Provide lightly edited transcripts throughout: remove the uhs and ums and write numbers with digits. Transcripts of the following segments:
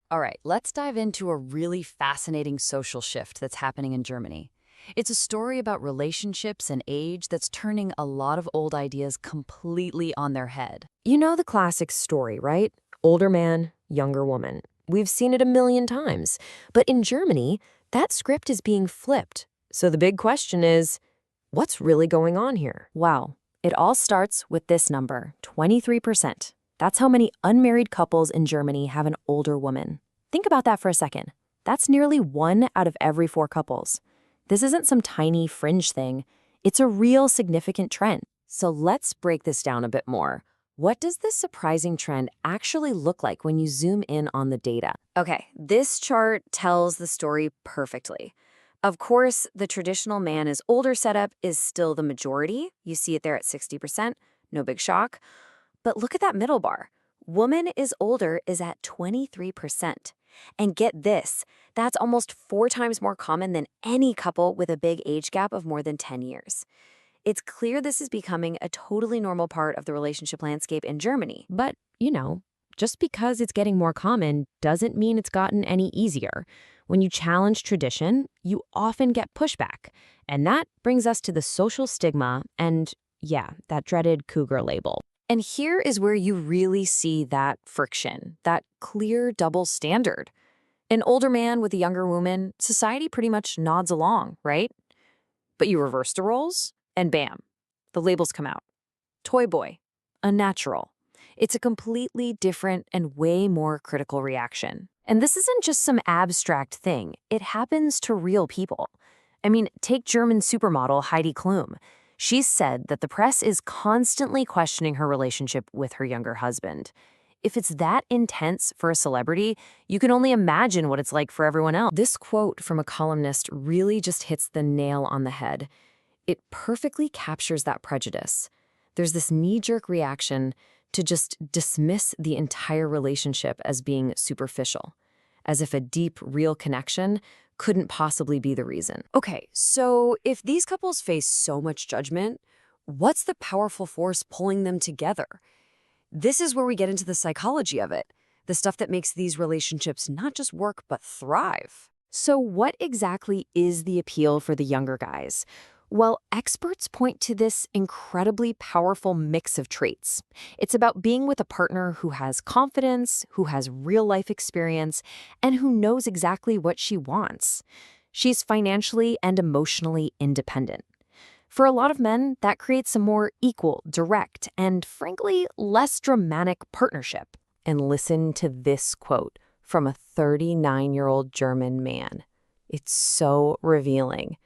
All right, let's dive into a really fascinating social shift that's happening in Germany. It's a story about relationships and age that's turning a lot of old ideas completely on their head. You know the classic story, right? Older man, younger woman. We've seen it a million times. But in Germany, that script is being flipped. So the big question is, what's really going on here? Wow. It all starts with this number, 23%. That's how many unmarried couples in Germany have an older woman. Think about that for a second. That's nearly 1 out of every 4 couples. This isn't some tiny fringe thing. It's a real significant trend. So let's break this down a bit more. What does this surprising trend actually look like when you zoom in on the data? Okay, this chart tells the story perfectly. Of course, the traditional man is older setup is still the majority. You see it there at 60%, no big shock. But look at that middle bar. Woman is older is at 23%. And get this, that's almost 4 times more common than any couple with a big age gap of more than 10 years. It's clear this is becoming a totally normal part of the relationship landscape in Germany. But, just because it's getting more common doesn't mean it's gotten any easier. When you challenge tradition, you often get pushback. And that brings us to the social stigma and, yeah, that dreaded cougar label. And here is where you really see that friction, that clear double standard. An older man with a younger woman, society pretty much nods along, right? But you reverse the roles, and bam, the labels come out. Toy boy, unnatural. It's a completely different and way more critical reaction. And this isn't just some abstract thing. It happens to real people. I mean, take German supermodel Heidi Klum. She's said that the press is constantly questioning her relationship with her younger husband. If it's that intense for a celebrity, you can only imagine what it's like for everyone else. This quote from a columnist really just hits the nail on the head. It perfectly captures that prejudice. There's this knee-jerk reaction to just dismiss the entire relationship as being superficial, as if a deep, real connection couldn't possibly be the reason. Okay, so if these couples face so much judgment, what's the powerful force pulling them together? This is where we get into the psychology of it, the stuff that makes these relationships not just work, but thrive. So what exactly is the appeal for the younger guys? Well, experts point to this incredibly powerful mix of traits. It's about being with a partner who has confidence, who has real-life experience, and who knows exactly what she wants. She's financially and emotionally independent. For a lot of men, that creates a more equal, direct, and frankly, less dramatic partnership. And listen to this quote from a 39-year-old German man. It's so revealing.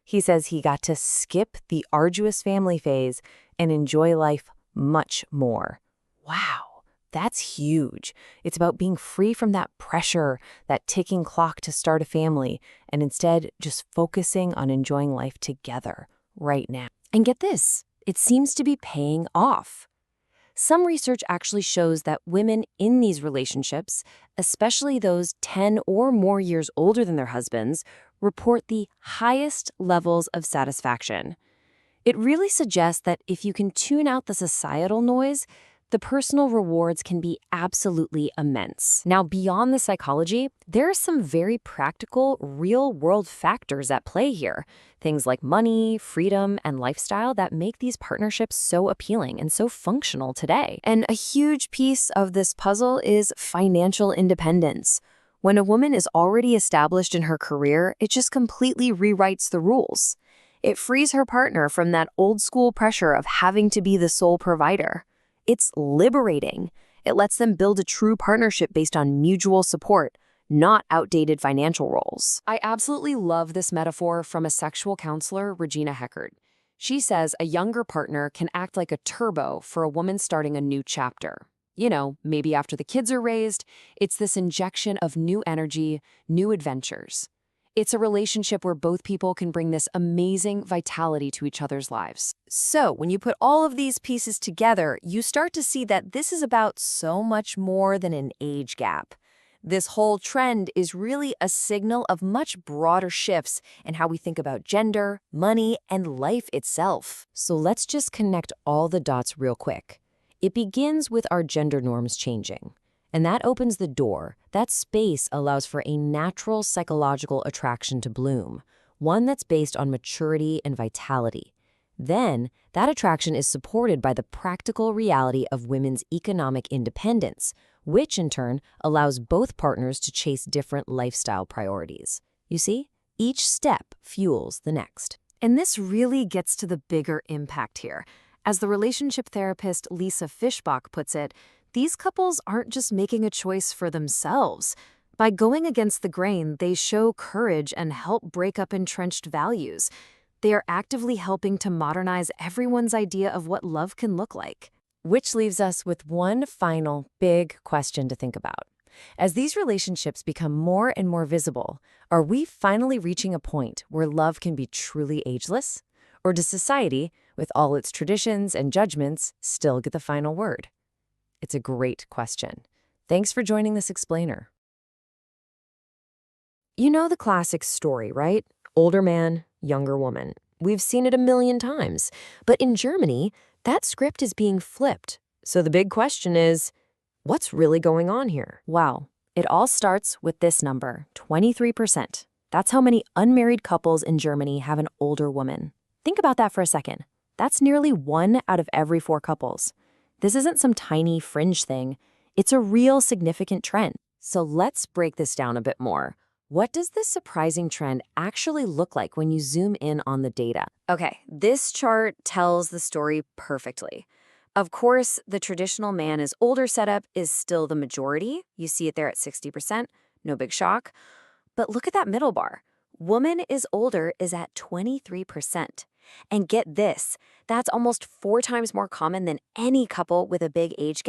He says he got to skip the arduous family phase and enjoy life much more. Wow, that's huge. It's about being free from that pressure, that ticking clock to start a family, and instead just focusing on enjoying life together right now. And get this, it seems to be paying off. Some research actually shows that women in these relationships, especially those 10 or more years older than their husbands, report the highest levels of satisfaction. It really suggests that if you can tune out the societal noise, the personal rewards can be absolutely immense. Now, beyond the psychology, there are some very practical, real-world factors at play here. Things like money, freedom, and lifestyle that make these partnerships so appealing and so functional today. And a huge piece of this puzzle is financial independence. When a woman is already established in her career, it just completely rewrites the rules. It frees her partner from that old-school pressure of having to be the sole provider. It's liberating. It lets them build a true partnership based on mutual support, not outdated financial roles. I absolutely love this metaphor from a sexual counselor, Regina Heckert. She says a younger partner can act like a turbo for a woman starting a new chapter. Maybe after the kids are raised, it's this injection of new energy, new adventures. It's a relationship where both people can bring this amazing vitality to each other's lives. So when you put all of these pieces together, you start to see that this is about so much more than an age gap. This whole trend is really a signal of much broader shifts in how we think about gender, money, and life itself. So let's just connect all the dots real quick. It begins with our gender norms changing. And that opens the door. That space allows for a natural psychological attraction to bloom, one that's based on maturity and vitality. Then, that attraction is supported by the practical reality of women's economic independence, which in turn allows both partners to chase different lifestyle priorities. You see, each step fuels the next. And this really gets to the bigger impact here. As the relationship therapist Lisa Fishbach puts it, these couples aren't just making a choice for themselves. By going against the grain, they show courage and help break up entrenched values. They are actively helping to modernize everyone's idea of what love can look like. Which leaves us with one final big question to think about. As these relationships become more and more visible, are we finally reaching a point where love can be truly ageless? Or does society, with all its traditions and judgments, still get the final word? It's a great question. Thanks for joining this explainer. You know the classic story, right? Older man, younger woman. We've seen it a million times. But in Germany, that script is being flipped. So the big question is, what's really going on here? Wow, it all starts with this number, 23%. That's how many unmarried couples in Germany have an older woman. Think about that for a second. That's nearly 1 out of every 4 couples. This isn't some tiny fringe thing. It's a real significant trend. So let's break this down a bit more. What does this surprising trend actually look like when you zoom in on the data? Okay, this chart tells the story perfectly. Of course, the traditional man is older setup is still the majority. You see it there at 60%, no big shock. But look at that middle bar. Woman is older is at 23%. And get this, that's almost 4 times more common than any couple with a big age gap